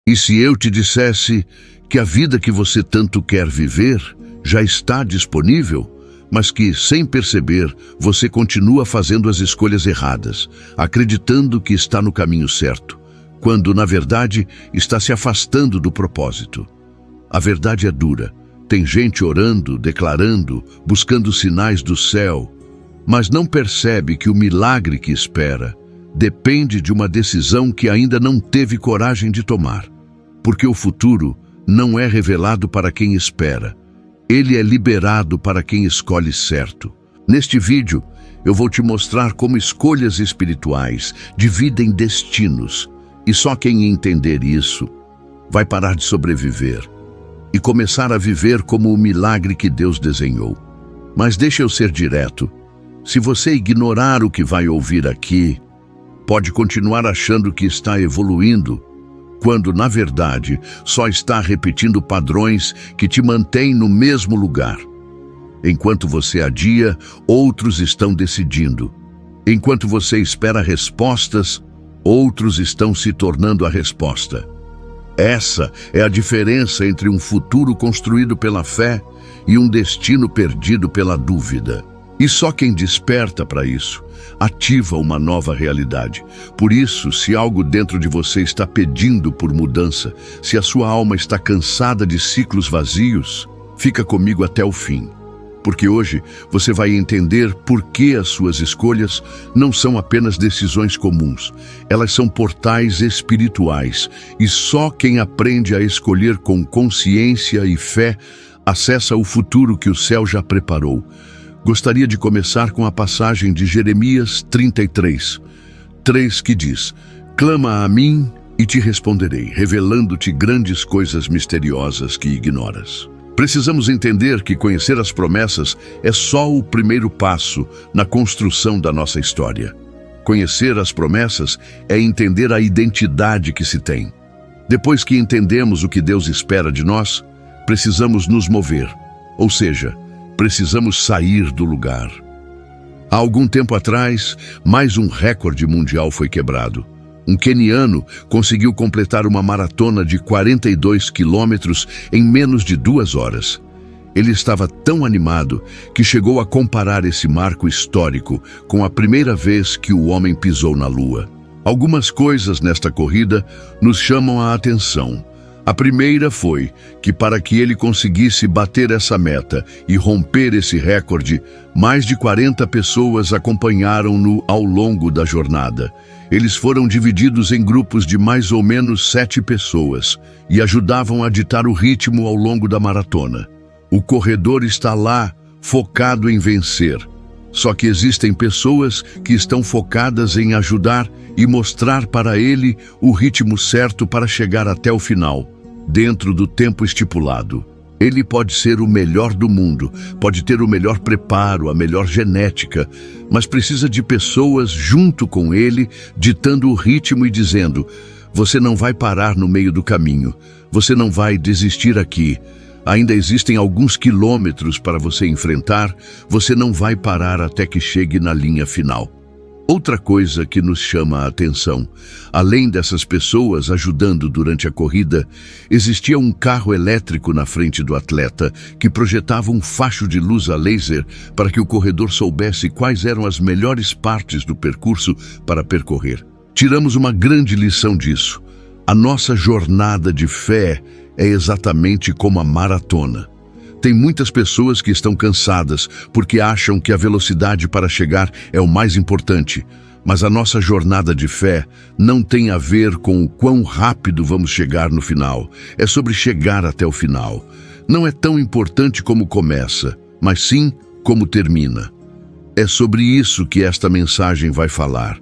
E se eu te dissesse que a vida que você tanto quer viver já está disponível, mas que, sem perceber, você continua fazendo as escolhas erradas, acreditando que está no caminho certo, quando, na verdade, está se afastando do propósito? A verdade é dura. Tem gente orando, declarando, buscando sinais do céu, mas não percebe que o milagre que espera depende de uma decisão que ainda não teve coragem de tomar. Porque o futuro não é revelado para quem espera. Ele é liberado para quem escolhe certo. Neste vídeo, eu vou te mostrar como escolhas espirituais dividem destinos. E só quem entender isso vai parar de sobreviver e começar a viver como o milagre que Deus desenhou. Mas deixa eu ser direto. Se você ignorar o que vai ouvir aqui, pode continuar achando que está evoluindo, quando, na verdade, só está repetindo padrões que te mantêm no mesmo lugar. Enquanto você adia, outros estão decidindo. Enquanto você espera respostas, outros estão se tornando a resposta. Essa é a diferença entre um futuro construído pela fé e um destino perdido pela dúvida. E só quem desperta para isso ativa uma nova realidade. Por isso, se algo dentro de você está pedindo por mudança, se a sua alma está cansada de ciclos vazios, fica comigo até o fim. Porque hoje você vai entender por que as suas escolhas não são apenas decisões comuns. Elas são portais espirituais, e só quem aprende a escolher com consciência e fé acessa o futuro que o céu já preparou. Gostaria de começar com a passagem de Jeremias 33:3, que diz: "Clama a mim e te responderei, revelando-te grandes coisas misteriosas que ignoras." Precisamos entender que conhecer as promessas é só o primeiro passo na construção da nossa história. Conhecer as promessas é entender a identidade que se tem. Depois que entendemos o que Deus espera de nós, precisamos nos mover, ou seja, precisamos sair do lugar. Há algum tempo atrás, mais um recorde mundial foi quebrado. Um queniano conseguiu completar uma maratona de 42 quilômetros em menos de 2 horas. Ele estava tão animado que chegou a comparar esse marco histórico com a primeira vez que o homem pisou na Lua. Algumas coisas nesta corrida nos chamam a atenção. A primeira foi que, para que ele conseguisse bater essa meta e romper esse recorde, mais de 40 pessoas acompanharam-no ao longo da jornada. Eles foram divididos em grupos de mais ou menos 7 pessoas e ajudavam a ditar o ritmo ao longo da maratona. O corredor está lá, focado em vencer. Só que existem pessoas que estão focadas em ajudar e mostrar para ele o ritmo certo para chegar até o final, dentro do tempo estipulado. Ele pode ser o melhor do mundo, pode ter o melhor preparo, a melhor genética, mas precisa de pessoas junto com ele, ditando o ritmo e dizendo: "Você não vai parar no meio do caminho, você não vai desistir aqui. Ainda existem alguns quilômetros para você enfrentar, você não vai parar até que chegue na linha final." Outra coisa que nos chama a atenção, além dessas pessoas ajudando durante a corrida, existia um carro elétrico na frente do atleta que projetava um facho de luz a laser para que o corredor soubesse quais eram as melhores partes do percurso para percorrer. Tiramos uma grande lição disso. A nossa jornada de fé é exatamente como a maratona. Tem muitas pessoas que estão cansadas porque acham que a velocidade para chegar é o mais importante. Mas a nossa jornada de fé não tem a ver com o quão rápido vamos chegar no final. É sobre chegar até o final. Não é tão importante como começa, mas sim como termina. É sobre isso que esta mensagem vai falar.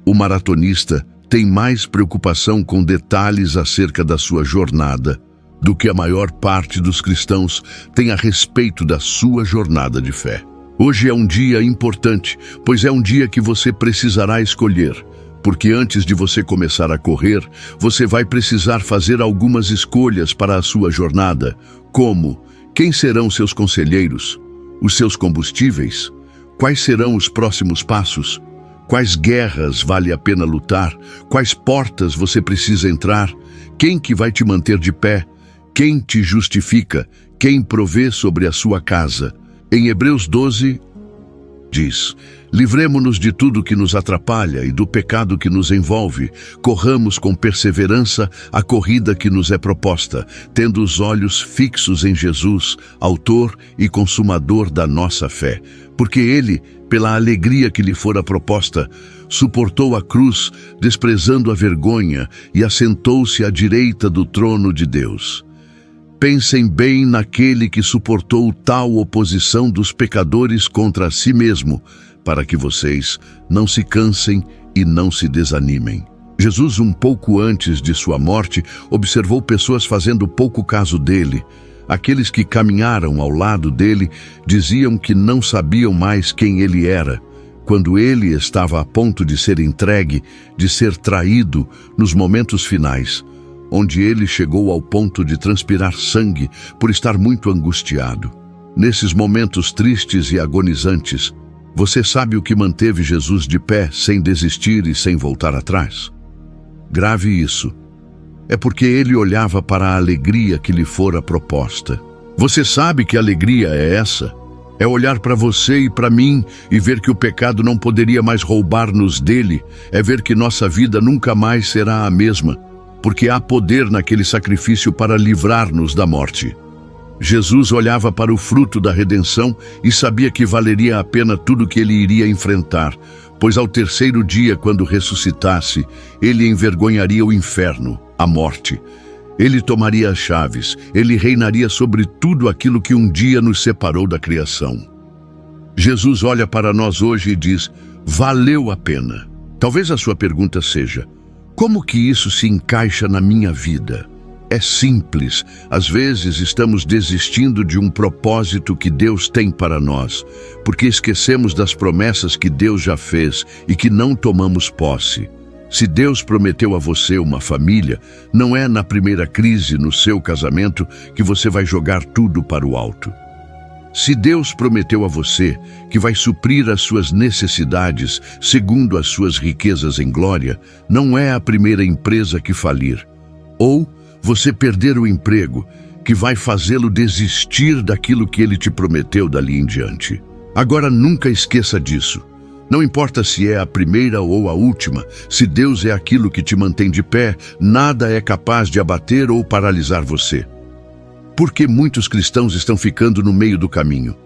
O maratonista tem mais preocupação com detalhes acerca da sua jornada do que a maior parte dos cristãos tem a respeito da sua jornada de fé. Hoje é um dia importante, pois é um dia que você precisará escolher, porque antes de você começar a correr, você vai precisar fazer algumas escolhas para a sua jornada, como: quem serão seus conselheiros? Os seus combustíveis? Quais serão os próximos passos? Quais guerras vale a pena lutar? Quais portas você precisa entrar? Quem que vai te manter de pé? Quem te justifica? Quem provê sobre a sua casa? Em Hebreus 12, diz: livremo-nos de tudo que nos atrapalha e do pecado que nos envolve. Corramos com perseverança a corrida que nos é proposta, tendo os olhos fixos em Jesus, autor e consumador da nossa fé. Porque ele, pela alegria que lhe fora proposta, suportou a cruz, desprezando a vergonha, e assentou-se à direita do trono de Deus. Pensem bem naquele que suportou tal oposição dos pecadores contra si mesmo, para que vocês não se cansem e não se desanimem. Jesus, um pouco antes de sua morte, observou pessoas fazendo pouco caso dele. Aqueles que caminharam ao lado dele diziam que não sabiam mais quem ele era, quando ele estava a ponto de ser entregue, de ser traído nos momentos finais, onde ele chegou ao ponto de transpirar sangue por estar muito angustiado. Nesses momentos tristes e agonizantes, você sabe o que manteve Jesus de pé, sem desistir e sem voltar atrás? Grave isso. É porque ele olhava para a alegria que lhe fora proposta. Você sabe que alegria é essa? É olhar para você e para mim e ver que o pecado não poderia mais roubar-nos dele. É ver que nossa vida nunca mais será a mesma, porque há poder naquele sacrifício para livrar-nos da morte. Jesus olhava para o fruto da redenção e sabia que valeria a pena tudo que ele iria enfrentar, pois ao terceiro dia, quando ressuscitasse, ele envergonharia o inferno, a morte. Ele tomaria as chaves, ele reinaria sobre tudo aquilo que um dia nos separou da criação. Jesus olha para nós hoje e diz: valeu a pena. Talvez a sua pergunta seja: como que isso se encaixa na minha vida? É simples. Às vezes estamos desistindo de um propósito que Deus tem para nós, porque esquecemos das promessas que Deus já fez e que não tomamos posse. Se Deus prometeu a você uma família, não é na primeira crise no seu casamento que você vai jogar tudo para o alto. Se Deus prometeu a você que vai suprir as suas necessidades segundo as suas riquezas em glória, não é a primeira empresa que falir, ou você perder o emprego, que vai fazê-lo desistir daquilo que ele te prometeu dali em diante. Agora nunca esqueça disso. Não importa se é a primeira ou a última, se Deus é aquilo que te mantém de pé, nada é capaz de abater ou paralisar você. Por que muitos cristãos estão ficando no meio do caminho?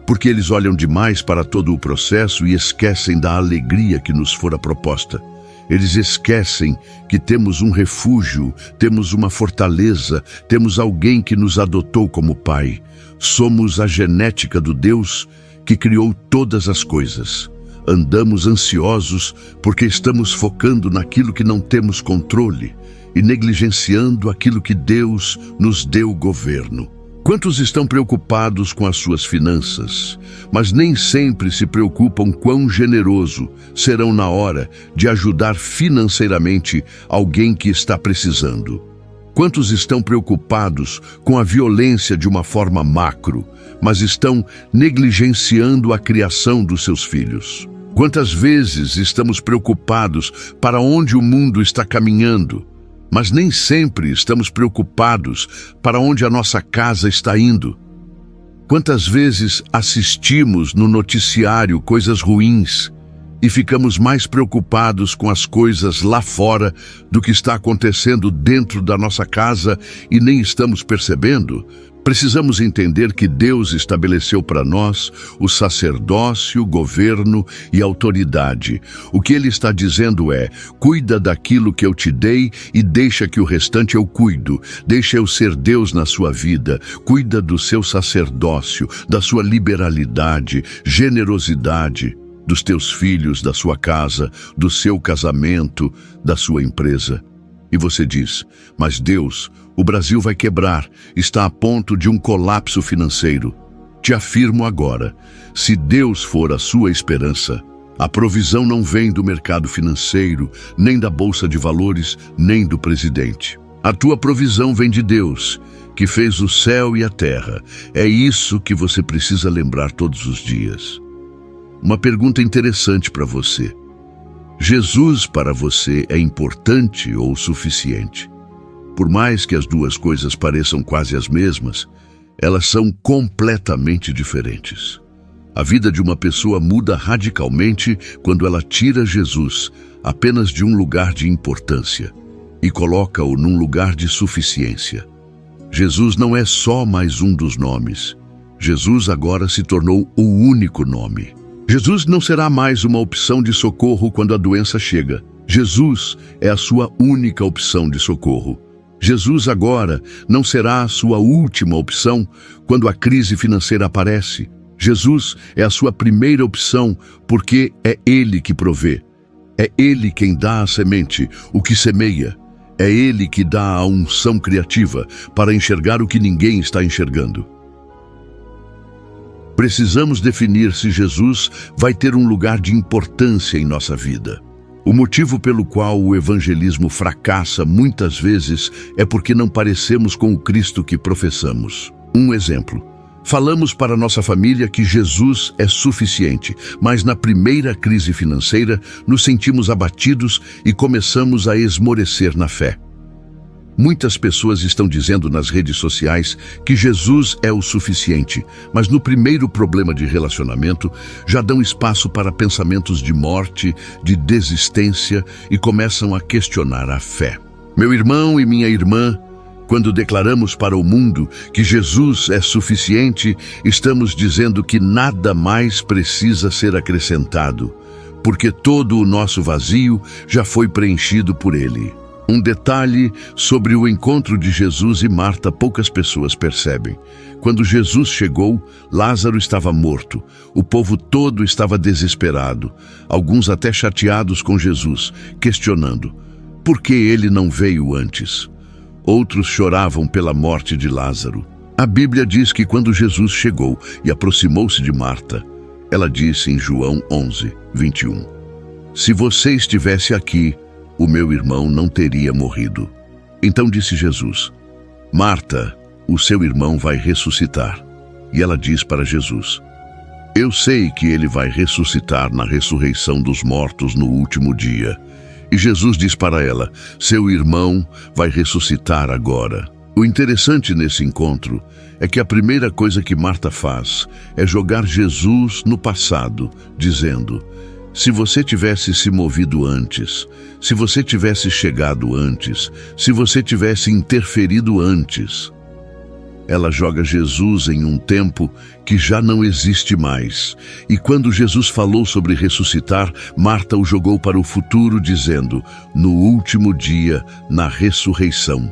Porque eles olham demais para todo o processo e esquecem da alegria que nos fora proposta. Eles esquecem que temos um refúgio, temos uma fortaleza, temos alguém que nos adotou como pai. Somos a genética do Deus que criou todas as coisas. Andamos ansiosos porque estamos focando naquilo que não temos controle e negligenciando aquilo que Deus nos deu governo. Quantos estão preocupados com as suas finanças, mas nem sempre se preocupam quão generoso serão na hora de ajudar financeiramente alguém que está precisando? Quantos estão preocupados com a violência de uma forma macro, mas estão negligenciando a criação dos seus filhos? Quantas vezes estamos preocupados para onde o mundo está caminhando, mas nem sempre estamos preocupados para onde a nossa casa está indo? Quantas vezes assistimos no noticiário coisas ruins e ficamos mais preocupados com as coisas lá fora do que está acontecendo dentro da nossa casa e nem estamos percebendo? Precisamos entender que Deus estabeleceu para nós o sacerdócio, governo e autoridade. O que Ele está dizendo é: cuida daquilo que eu te dei e deixa que o restante eu cuido. Deixa eu ser Deus na sua vida. Cuida do seu sacerdócio, da sua liberalidade, generosidade, dos teus filhos, da sua casa, do seu casamento, da sua empresa. E você diz: mas Deus, o Brasil vai quebrar, está a ponto de um colapso financeiro. Te afirmo agora, se Deus for a sua esperança, a provisão não vem do mercado financeiro, nem da bolsa de valores, nem do presidente. A tua provisão vem de Deus, que fez o céu e a terra. É isso que você precisa lembrar todos os dias. Uma pergunta interessante para você: Jesus para você é importante ou suficiente? Por mais que as duas coisas pareçam quase as mesmas, elas são completamente diferentes. A vida de uma pessoa muda radicalmente quando ela tira Jesus apenas de um lugar de importância e coloca-o num lugar de suficiência. Jesus não é só mais um dos nomes. Jesus agora se tornou o único nome. Jesus não será mais uma opção de socorro quando a doença chega. Jesus é a sua única opção de socorro. Jesus agora não será a sua última opção quando a crise financeira aparece. Jesus é a sua primeira opção porque é Ele que provê. É Ele quem dá a semente, o que semeia. É Ele que dá a unção criativa para enxergar o que ninguém está enxergando. Precisamos definir se Jesus vai ter um lugar de importância em nossa vida. O motivo pelo qual o evangelismo fracassa muitas vezes é porque não parecemos com o Cristo que professamos. Um exemplo. Falamos para nossa família que Jesus é suficiente, mas na primeira crise financeira nos sentimos abatidos e começamos a esmorecer na fé. Muitas pessoas estão dizendo nas redes sociais que Jesus é o suficiente, mas no primeiro problema de relacionamento já dão espaço para pensamentos de morte, de desistência e começam a questionar a fé. Meu irmão e minha irmã, quando declaramos para o mundo que Jesus é suficiente, estamos dizendo que nada mais precisa ser acrescentado, porque todo o nosso vazio já foi preenchido por Ele. Um detalhe sobre o encontro de Jesus e Marta poucas pessoas percebem. Quando Jesus chegou, Lázaro estava morto. O povo todo estava desesperado, alguns até chateados com Jesus, questionando: por que ele não veio antes? Outros choravam pela morte de Lázaro. A Bíblia diz que quando Jesus chegou e aproximou-se de Marta, ela disse em João 11, 21, se você estivesse aqui, o meu irmão não teria morrido. Então disse Jesus, Marta, o seu irmão vai ressuscitar. E ela diz para Jesus, eu sei que ele vai ressuscitar na ressurreição dos mortos no último dia. E Jesus diz para ela, seu irmão vai ressuscitar agora. O interessante nesse encontro é que a primeira coisa que Marta faz é jogar Jesus no passado, dizendo, se você tivesse se movido antes, se você tivesse chegado antes, se você tivesse interferido antes. Ela joga Jesus em um tempo que já não existe mais. E quando Jesus falou sobre ressuscitar, Marta o jogou para o futuro, dizendo, no último dia, na ressurreição.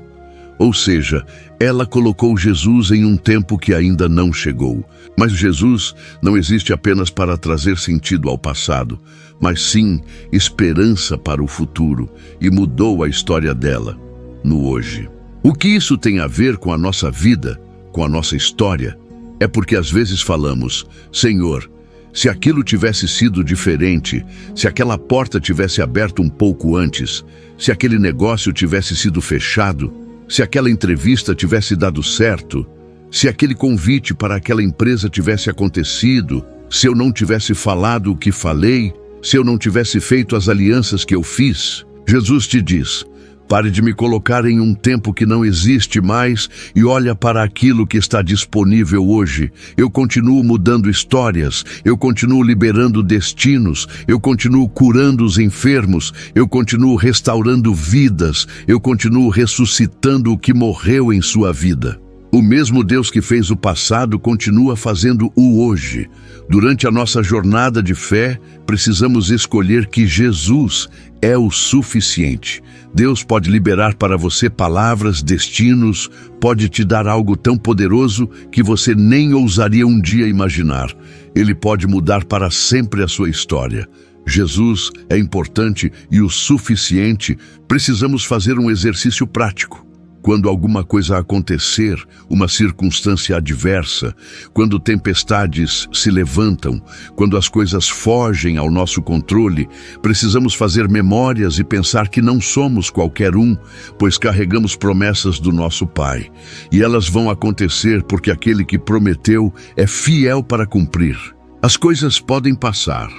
Ou seja, ela colocou Jesus em um tempo que ainda não chegou. Mas Jesus não existe apenas para trazer sentido ao passado, mas sim esperança para o futuro, e mudou a história dela no hoje. O que isso tem a ver com a nossa vida, com a nossa história? É porque às vezes falamos, Senhor, se aquilo tivesse sido diferente, se aquela porta tivesse aberto um pouco antes, se aquele negócio tivesse sido fechado, se aquela entrevista tivesse dado certo, se aquele convite para aquela empresa tivesse acontecido, se eu não tivesse falado o que falei, se eu não tivesse feito as alianças que eu fiz, Jesus te diz, pare de me colocar em um tempo que não existe mais e olha para aquilo que está disponível hoje. Eu continuo mudando histórias, eu continuo liberando destinos, eu continuo curando os enfermos, eu continuo restaurando vidas, eu continuo ressuscitando o que morreu em sua vida. O mesmo Deus que fez o passado continua fazendo o hoje. Durante a nossa jornada de fé, precisamos escolher que Jesus é o suficiente. Deus pode liberar para você palavras, destinos, pode te dar algo tão poderoso que você nem ousaria um dia imaginar. Ele pode mudar para sempre a sua história. Jesus é importante e o suficiente. Precisamos fazer um exercício prático. Quando alguma coisa acontecer, uma circunstância adversa, quando tempestades se levantam, quando as coisas fogem ao nosso controle, precisamos fazer memórias e pensar que não somos qualquer um, pois carregamos promessas do nosso Pai. E elas vão acontecer porque aquele que prometeu é fiel para cumprir. As coisas podem passar,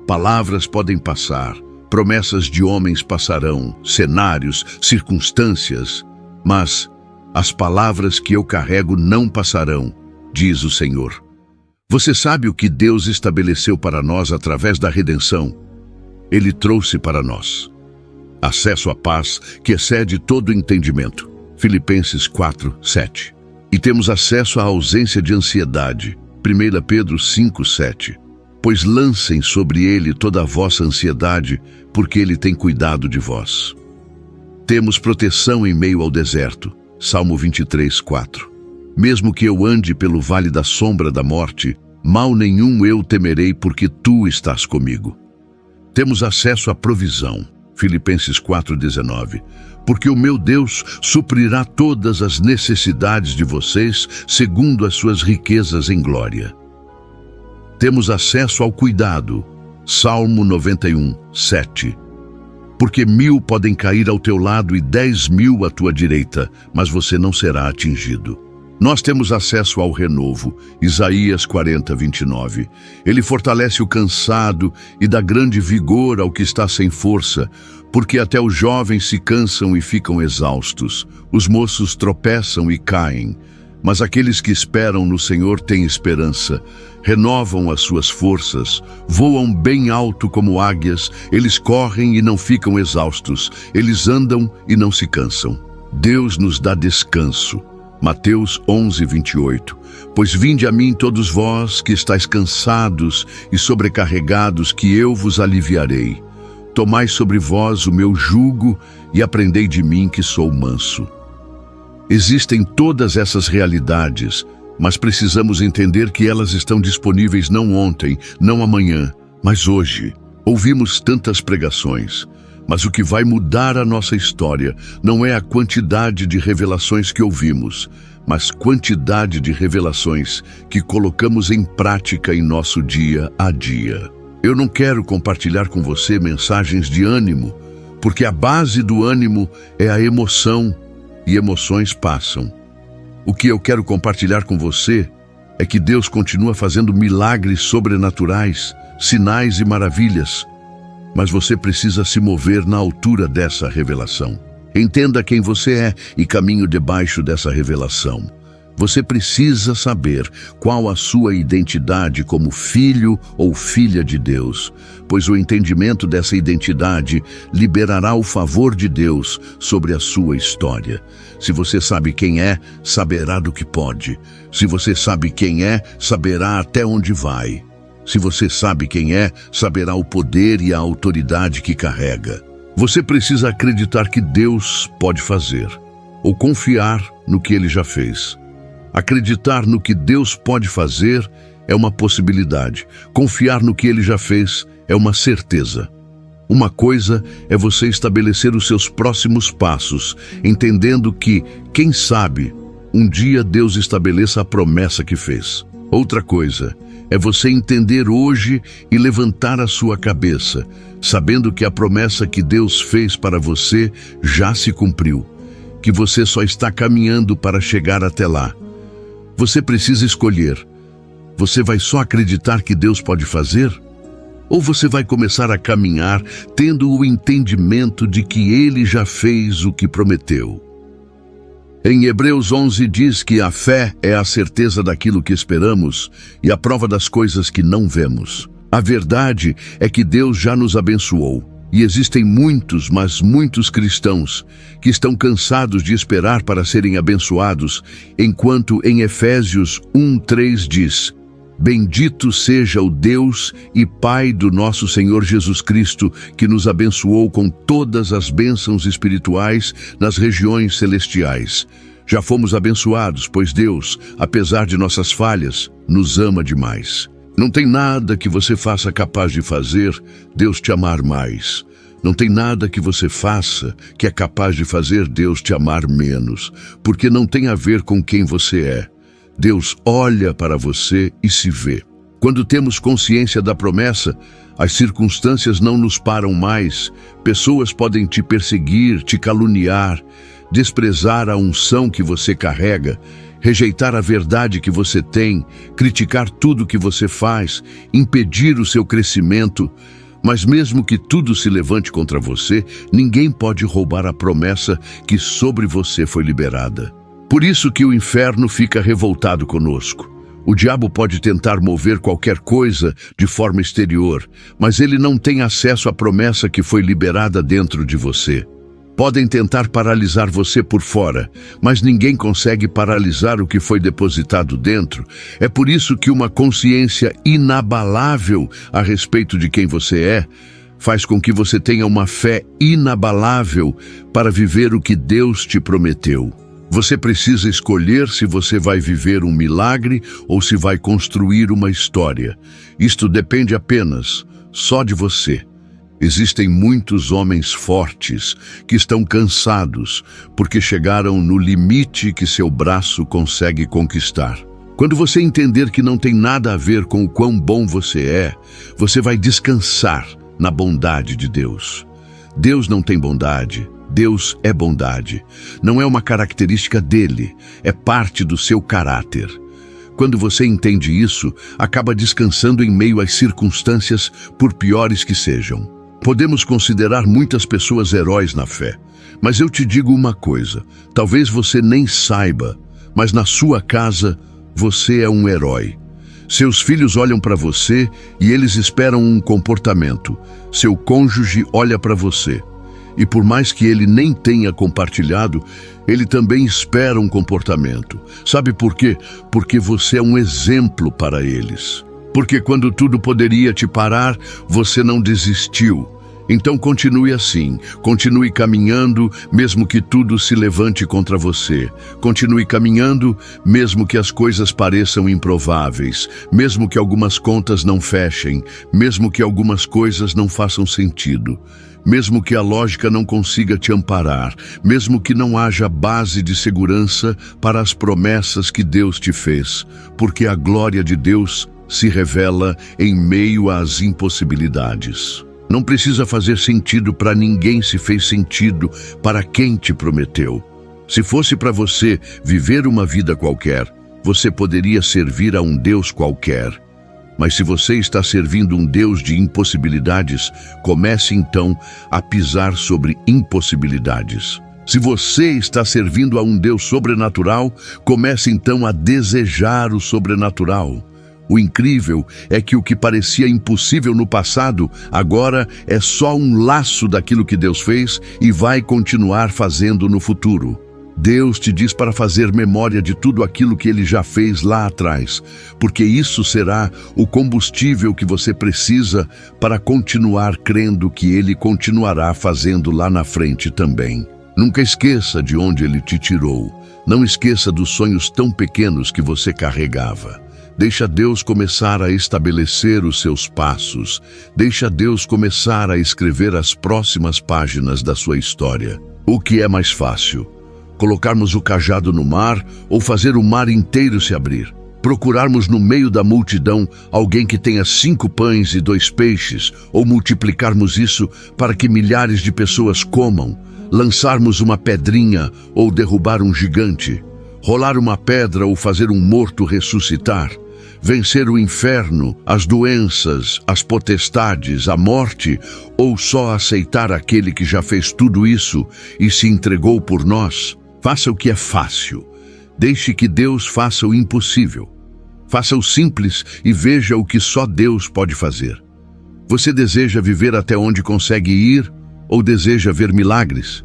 palavras podem passar, promessas de homens passarão, cenários, circunstâncias, Mas as palavras que eu carrego não passarão, diz o Senhor. Você sabe o que Deus estabeleceu para nós através da redenção? Ele trouxe para nós acesso à paz que excede todo entendimento. Filipenses 4:7. E temos acesso à ausência de ansiedade. 1 Pedro 5:7. Pois lancem sobre ele toda a vossa ansiedade, porque ele tem cuidado de vós. Temos proteção em meio ao deserto. Salmo 23:4. Mesmo que eu ande pelo vale da sombra da morte, mal nenhum eu temerei, porque tu estás comigo. Temos acesso à provisão. Filipenses 4:19. Porque o meu Deus suprirá todas as necessidades de vocês, segundo as suas riquezas em glória. Temos acesso ao cuidado. Salmo 91:7. Porque 1000 podem cair ao teu lado e 10.000 à tua direita, mas você não será atingido. Nós temos acesso ao renovo. Isaías 40:29. Ele fortalece o cansado e dá grande vigor ao que está sem força, porque até os jovens se cansam e ficam exaustos. Os moços tropeçam e caem. Mas aqueles que esperam no Senhor têm esperança, renovam as suas forças, voam bem alto como águias, eles correm e não ficam exaustos, eles andam e não se cansam. Deus nos dá descanso. Mateus 11:28. Pois vinde a mim todos vós que estáis cansados e sobrecarregados, que eu vos aliviarei. Tomai sobre vós o meu jugo e aprendei de mim, que sou manso. Existem todas essas realidades, mas precisamos entender que elas estão disponíveis não ontem, não amanhã, mas hoje. Ouvimos tantas pregações, mas o que vai mudar a nossa história não é a quantidade de revelações que ouvimos, mas quantidade de revelações que colocamos em prática em nosso dia a dia. Eu não quero compartilhar com você mensagens de ânimo, porque a base do ânimo é a emoção, e emoções passam. O que eu quero compartilhar com você é que Deus continua fazendo milagres sobrenaturais, sinais e maravilhas, mas você precisa se mover na altura dessa revelação. Entenda quem você é e caminhe debaixo dessa revelação. Você precisa saber qual a sua identidade como filho ou filha de Deus, pois o entendimento dessa identidade liberará o favor de Deus sobre a sua história. Se você sabe quem é, saberá do que pode. Se você sabe quem é, saberá até onde vai. Se você sabe quem é, saberá o poder e a autoridade que carrega. Você precisa acreditar que Deus pode fazer, ou confiar no que Ele já fez. Acreditar no que Deus pode fazer é uma possibilidade. Confiar no que Ele já fez é uma certeza. Uma coisa é você estabelecer os seus próximos passos, entendendo que, quem sabe, um dia Deus estabeleça a promessa que fez. Outra coisa é você entender hoje e levantar a sua cabeça, sabendo que a promessa que Deus fez para você já se cumpriu, que você só está caminhando para chegar até lá. Você precisa escolher. Você vai só acreditar que Deus pode fazer? Ou você vai começar a caminhar tendo o entendimento de que Ele já fez o que prometeu? Em Hebreus 11 diz que a fé é a certeza daquilo que esperamos e a prova das coisas que não vemos. A verdade é que Deus já nos abençoou. E existem muitos, mas muitos cristãos que estão cansados de esperar para serem abençoados, enquanto em Efésios 1:3 diz: Bendito seja o Deus e Pai do nosso Senhor Jesus Cristo, que nos abençoou com todas as bênçãos espirituais nas regiões celestiais. Já fomos abençoados, pois Deus, apesar de nossas falhas, nos ama demais. Não tem nada que você faça capaz de fazer Deus te amar mais. Não tem nada que você faça que é capaz de fazer Deus te amar menos, porque não tem a ver com quem você é. Deus olha para você e se vê. Quando temos consciência da promessa, as circunstâncias não nos param mais. Pessoas podem te perseguir, te caluniar, desprezar a unção que você carrega, rejeitar a verdade que você tem, criticar tudo que você faz, impedir o seu crescimento, Mas mesmo que tudo se levante contra você, ninguém pode roubar a promessa que sobre você foi liberada. Por isso que o inferno fica revoltado conosco. O diabo pode tentar mover qualquer coisa de forma exterior, mas ele não tem acesso à promessa que foi liberada dentro de você. Podem tentar paralisar você por fora, mas ninguém consegue paralisar o que foi depositado dentro. É por isso que uma consciência inabalável a respeito de quem você é faz com que você tenha uma fé inabalável para viver o que Deus te prometeu. Você precisa escolher se você vai viver um milagre ou se vai construir uma história. Isto depende apenas só de você. Existem muitos homens fortes que estão cansados porque chegaram no limite que seu braço consegue conquistar. Quando você entender que não tem nada a ver com o quão bom você é, você vai descansar na bondade de Deus. Deus não tem bondade. Deus é bondade. Não é uma característica dele, é parte do seu caráter. Quando você entende isso, acaba descansando em meio às circunstâncias, por piores que sejam. Podemos considerar muitas pessoas heróis na fé, mas eu te digo uma coisa, talvez você nem saiba, mas na sua casa você é um herói. Seus filhos olham para você e eles esperam um comportamento. Seu cônjuge olha para você. E por mais que ele nem tenha compartilhado, ele também espera um comportamento. Sabe por quê? Porque você é um exemplo para eles. Porque quando tudo poderia te parar, você não desistiu. Então continue assim, continue caminhando, mesmo que tudo se levante contra você. Continue caminhando, mesmo que as coisas pareçam improváveis, mesmo que algumas contas não fechem, mesmo que algumas coisas não façam sentido. Mesmo que a lógica não consiga te amparar, mesmo que não haja base de segurança para as promessas que Deus te fez, porque a glória de Deus se revela em meio às impossibilidades. Não precisa fazer sentido para ninguém se fez sentido para quem te prometeu. Se fosse para você viver uma vida qualquer, você poderia servir a um Deus qualquer. Mas se você está servindo um Deus de impossibilidades, comece então a pisar sobre impossibilidades. Se você está servindo a um Deus sobrenatural, comece então a desejar o sobrenatural. O incrível é que o que parecia impossível no passado, agora é só um laço daquilo que Deus fez e vai continuar fazendo no futuro. Deus te diz para fazer memória de tudo aquilo que Ele já fez lá atrás, porque isso será o combustível que você precisa para continuar crendo que Ele continuará fazendo lá na frente também. Nunca esqueça de onde Ele te tirou. Não esqueça dos sonhos tão pequenos que você carregava. Deixa Deus começar a estabelecer os seus passos. Deixa Deus começar a escrever as próximas páginas da sua história. O que é mais fácil? Colocarmos o cajado no mar ou fazer o mar inteiro se abrir? Procurarmos no meio da multidão alguém que tenha 5 pães e 2 peixes, ou multiplicarmos isso para que milhares de pessoas comam? Lançarmos uma pedrinha ou derrubar um gigante? Rolar uma pedra ou fazer um morto ressuscitar? Vencer o inferno, as doenças, as potestades, a morte, ou só aceitar aquele que já fez tudo isso e se entregou por nós? Faça o que é fácil. Deixe que Deus faça o impossível. Faça o simples e veja o que só Deus pode fazer. Você deseja viver até onde consegue ir ou deseja ver milagres?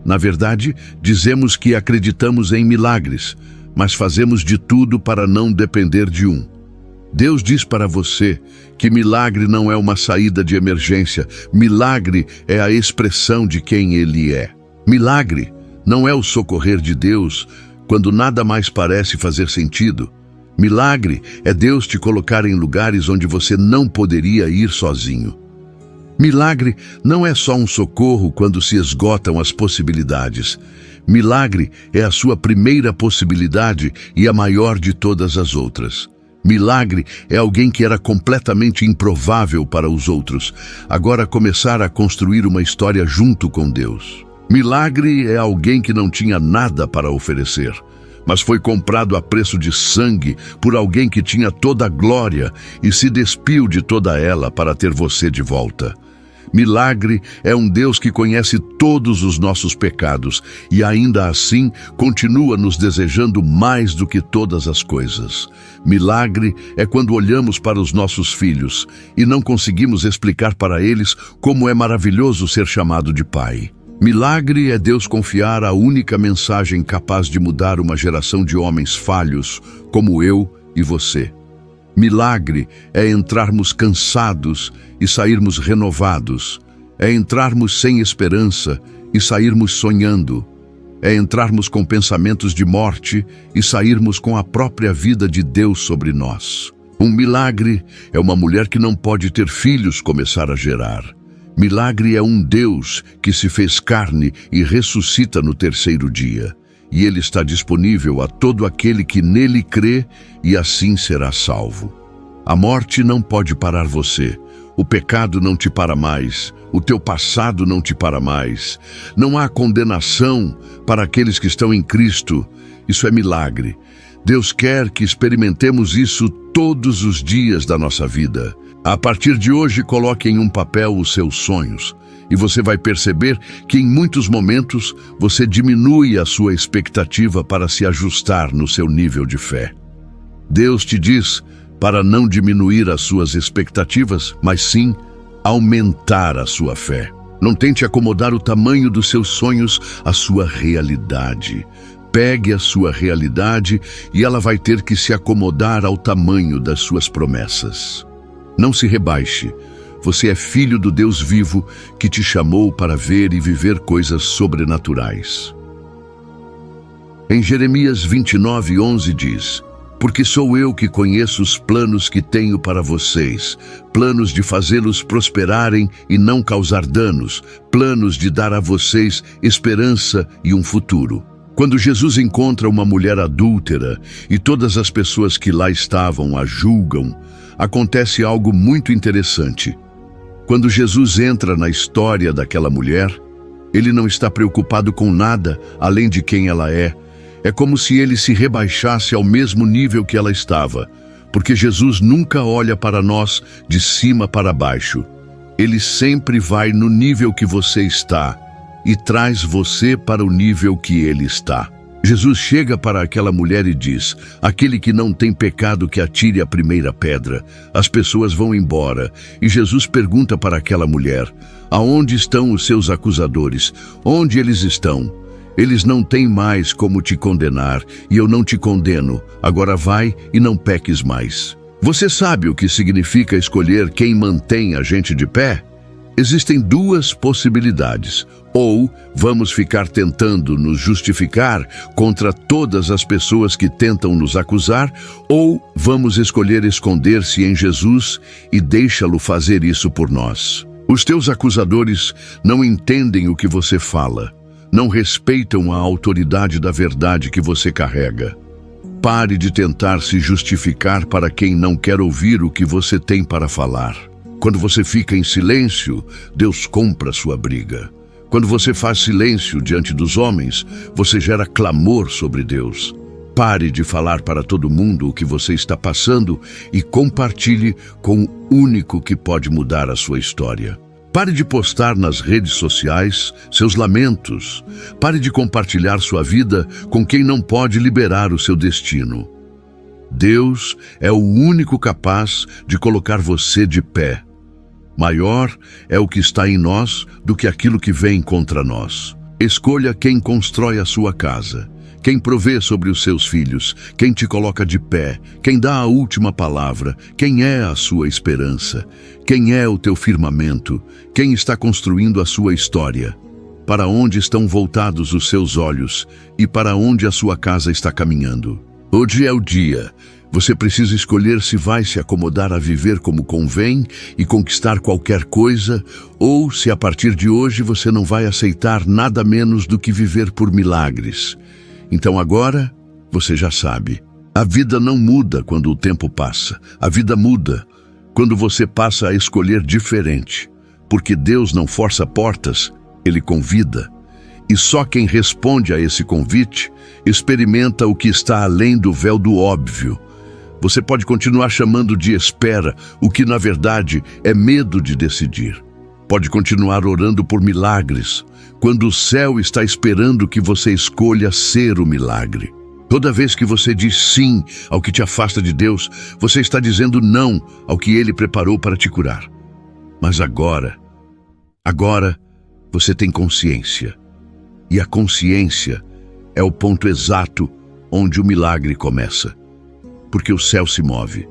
Na verdade, dizemos que acreditamos em milagres, mas fazemos de tudo para não depender de um. Deus diz para você que milagre não é uma saída de emergência. Milagre é a expressão de quem Ele é. Milagre não é o socorrer de Deus quando nada mais parece fazer sentido. Milagre é Deus te colocar em lugares onde você não poderia ir sozinho. Milagre não é só um socorro quando se esgotam as possibilidades. Milagre é a sua primeira possibilidade e a maior de todas as outras. Milagre é alguém que era completamente improvável para os outros, agora começar a construir uma história junto com Deus. Milagre é alguém que não tinha nada para oferecer, mas foi comprado a preço de sangue por alguém que tinha toda a glória e se despiu de toda ela para ter você de volta. Milagre é um Deus que conhece todos os nossos pecados e ainda assim continua nos desejando mais do que todas as coisas. Milagre é quando olhamos para os nossos filhos e não conseguimos explicar para eles como é maravilhoso ser chamado de pai. Milagre é Deus confiar a única mensagem capaz de mudar uma geração de homens falhos como eu e você. Milagre é entrarmos cansados e sairmos renovados. É entrarmos sem esperança e sairmos sonhando. É entrarmos com pensamentos de morte e sairmos com a própria vida de Deus sobre nós. Um milagre é uma mulher que não pode ter filhos começar a gerar. Milagre é um Deus que se fez carne e ressuscita no terceiro dia. E Ele está disponível a todo aquele que nele crê e assim será salvo. A morte não pode parar você. O pecado não te para mais. O teu passado não te para mais. Não há condenação para aqueles que estão em Cristo. Isso é milagre. Deus quer que experimentemos isso todos os dias da nossa vida. A partir de hoje, coloque em um papel os seus sonhos. E você vai perceber que em muitos momentos você diminui a sua expectativa para se ajustar no seu nível de fé. Deus te diz para não diminuir as suas expectativas, mas sim aumentar a sua fé. Não tente acomodar o tamanho dos seus sonhos à sua realidade. Pegue a sua realidade e ela vai ter que se acomodar ao tamanho das suas promessas. Não se rebaixe. Você é filho do Deus vivo que te chamou para ver e viver coisas sobrenaturais. Em Jeremias 29:11 diz: Porque sou eu que conheço os planos que tenho para vocês, planos de fazê-los prosperarem e não causar danos, planos de dar a vocês esperança e um futuro. Quando Jesus encontra uma mulher adúltera e todas as pessoas que lá estavam a julgam, acontece algo muito interessante. Quando Jesus entra na história daquela mulher, ele não está preocupado com nada além de quem ela é. É como se ele se rebaixasse ao mesmo nível que ela estava, porque Jesus nunca olha para nós de cima para baixo. Ele sempre vai no nível que você está e traz você para o nível que ele está. Jesus chega para aquela mulher e diz: aquele que não tem pecado que atire a primeira pedra. As pessoas vão embora e Jesus pergunta para aquela mulher: aonde estão os seus acusadores? Onde eles estão? Eles não têm mais como te condenar e eu não te condeno. Agora vai e não peques mais. Você sabe o que significa escolher quem mantém a gente de pé? Existem duas possibilidades. Ou vamos ficar tentando nos justificar contra todas as pessoas que tentam nos acusar, ou vamos escolher esconder-se em Jesus e deixá-lo fazer isso por nós. Os teus acusadores não entendem o que você fala, não respeitam a autoridade da verdade que você carrega. Pare de tentar se justificar para quem não quer ouvir o que você tem para falar. Quando você fica em silêncio, Deus compra sua briga. Quando você faz silêncio diante dos homens, você gera clamor sobre Deus. Pare de falar para todo mundo o que você está passando e compartilhe com o único que pode mudar a sua história. Pare de postar nas redes sociais seus lamentos. Pare de compartilhar sua vida com quem não pode liberar o seu destino. Deus é o único capaz de colocar você de pé. Maior é o que está em nós do que aquilo que vem contra nós. Escolha quem constrói a sua casa, quem provê sobre os seus filhos, quem te coloca de pé, quem dá a última palavra, quem é a sua esperança, quem é o teu firmamento, quem está construindo a sua história, para onde estão voltados os seus olhos e para onde a sua casa está caminhando. Hoje é o dia. Você precisa escolher se vai se acomodar a viver como convém e conquistar qualquer coisa, ou se a partir de hoje você não vai aceitar nada menos do que viver por milagres. Então agora, você já sabe. A vida não muda quando o tempo passa. A vida muda quando você passa a escolher diferente. Porque Deus não força portas, Ele convida. E só quem responde a esse convite experimenta o que está além do véu do óbvio. Você pode continuar chamando de espera o que na verdade é medo de decidir. Pode continuar orando por milagres, quando o céu está esperando que você escolha ser o milagre. Toda vez que você diz sim ao que te afasta de Deus, você está dizendo não ao que Ele preparou para te curar. Mas agora você tem consciência. E a consciência é o ponto exato onde o milagre começa. Porque o céu se move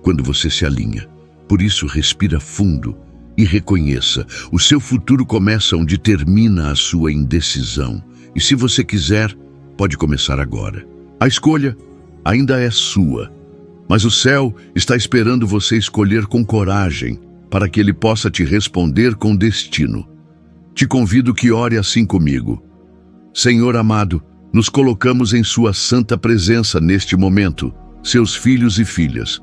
quando você se alinha. Por isso, respira fundo e reconheça, o seu futuro começa onde termina a sua indecisão. E se você quiser, pode começar agora. A escolha ainda é sua, mas o céu está esperando você escolher com coragem para que ele possa te responder com destino. Te convido que ore assim comigo. Senhor amado, nos colocamos em sua santa presença neste momento, seus filhos e filhas.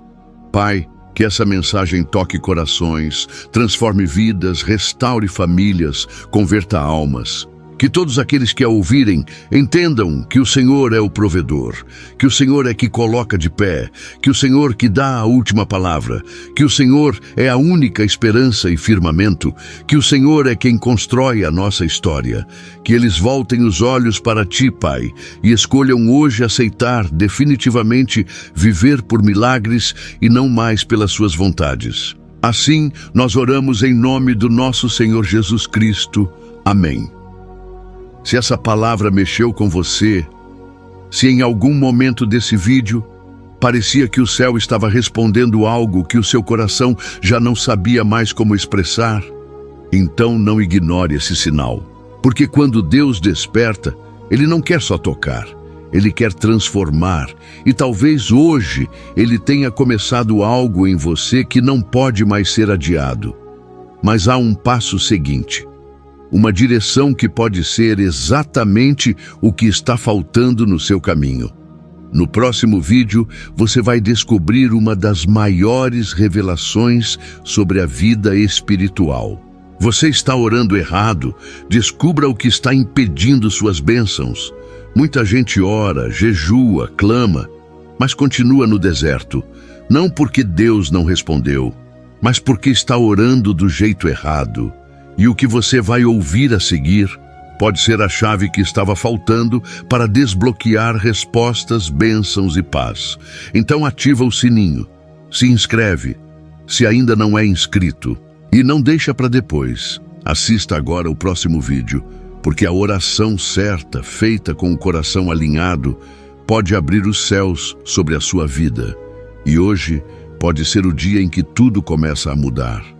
Pai, que essa mensagem toque corações, transforme vidas, restaure famílias, converta almas. Que todos aqueles que a ouvirem entendam que o Senhor é o provedor, que o Senhor é que coloca de pé, que o Senhor que dá a última palavra, que o Senhor é a única esperança e firmamento, que o Senhor é quem constrói a nossa história. Que eles voltem os olhos para Ti, Pai, e escolham hoje aceitar definitivamente viver por milagres e não mais pelas suas vontades. Assim, nós oramos em nome do nosso Senhor Jesus Cristo. Amém. Se essa palavra mexeu com você, se em algum momento desse vídeo parecia que o céu estava respondendo algo que o seu coração já não sabia mais como expressar, então não ignore esse sinal. Porque quando Deus desperta, Ele não quer só tocar, Ele quer transformar. E talvez hoje Ele tenha começado algo em você que não pode mais ser adiado. Mas há um passo seguinte. Uma direção que pode ser exatamente o que está faltando no seu caminho. No próximo vídeo, você vai descobrir uma das maiores revelações sobre a vida espiritual. Você está orando errado, descubra o que está impedindo suas bênçãos. Muita gente ora, jejua, clama, mas continua no deserto. Não porque Deus não respondeu, mas porque está orando do jeito errado. E o que você vai ouvir a seguir pode ser a chave que estava faltando para desbloquear respostas, bênçãos e paz. Então ativa o sininho, se inscreve, se ainda não é inscrito, e não deixa para depois. Assista agora o próximo vídeo, porque a oração certa, feita com o coração alinhado, pode abrir os céus sobre a sua vida. E hoje pode ser o dia em que tudo começa a mudar.